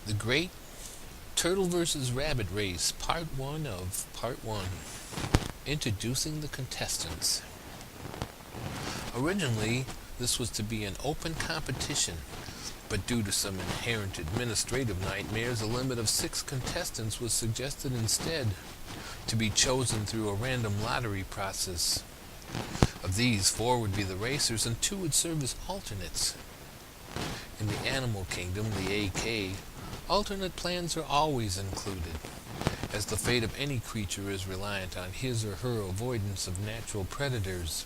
The Great Turtle vs. Rabbit Race, Part 1 of Part 1. Introducing the contestants. Originally, this was to be an open competition, but due to some inherent administrative nightmares, a limit of 6 contestants was suggested instead, to be chosen through a random lottery process. Of these, 4 would be the racers and 2 would serve as alternates. In the animal kingdom, the AK, alternate plans are always included, as the fate of any creature is reliant on his or her avoidance of natural predators.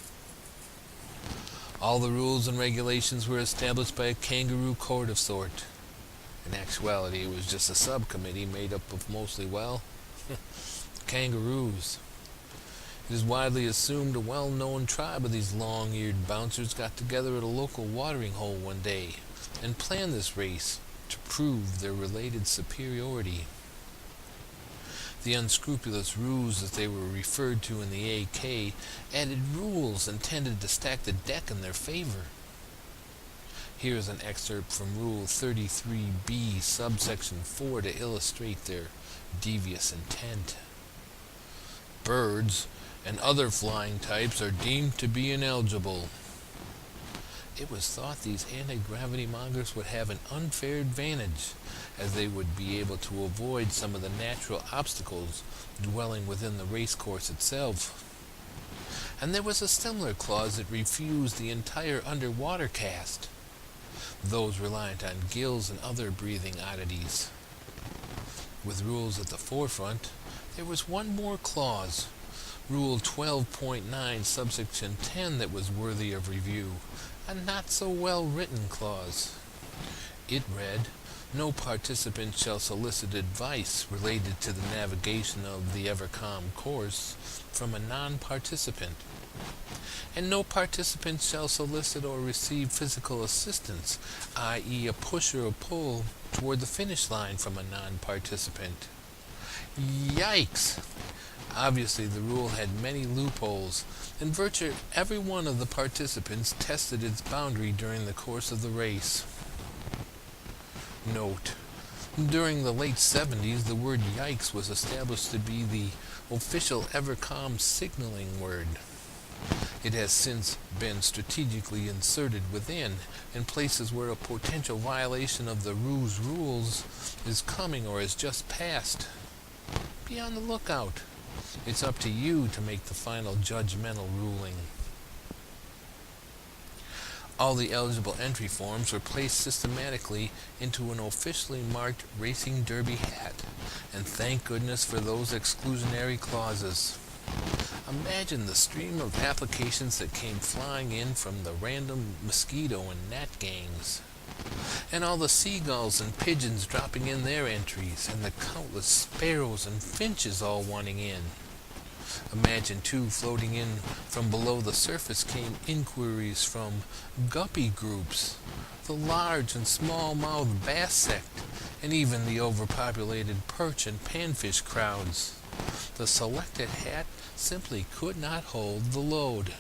All the rules and regulations were established by a kangaroo court of sort. In actuality, it was just a subcommittee made up of mostly, kangaroos. It is widely assumed a well-known tribe of these long-eared bouncers got together at a local watering hole one day and planned this race to prove their related superiority. The unscrupulous ruse, as they were referred to in the AK, added rules intended to stack the deck in their favor. Here is an excerpt from Rule 33B, subsection 4, to illustrate their devious intent. Birds and other flying types are deemed to be ineligible. It was thought these anti-gravity mongers would have an unfair advantage, as they would be able to avoid some of the natural obstacles dwelling within the race course itself. And there was a similar clause that refused the entire underwater caste, those reliant on gills and other breathing oddities. With rules at the forefront, there was one more clause, Rule 12.9, subsection 10, that was worthy of review, a not-so-well-written clause. It read, "No participant shall solicit advice related to the navigation of the ever-calm course from a non-participant, and no participant shall solicit or receive physical assistance, i.e. a push or a pull, toward the finish line from a non-participant." Yikes! Obviously, the rule had many loopholes, and virtually every one of the participants tested its boundary during the course of the race. Note: during the late 70s, the word yikes was established to be the official EverCom signaling word. It has since been strategically inserted within, in places where a potential violation of the ruse rules is coming or has just passed. Be on the lookout. It's up to you to make the final judgmental ruling. All the eligible entry forms were placed systematically into an officially marked racing derby hat, and thank goodness for those exclusionary clauses. Imagine the stream of applications that came flying in from the random mosquito and gnat gangs, and all the seagulls and pigeons dropping in their entries, and the countless sparrows and finches all wanting in. Imagine, too, floating in from below the surface came inquiries from guppy groups, the large and small-mouthed bass sect, and even the overpopulated perch and panfish crowds. The selected hat simply could not hold the load.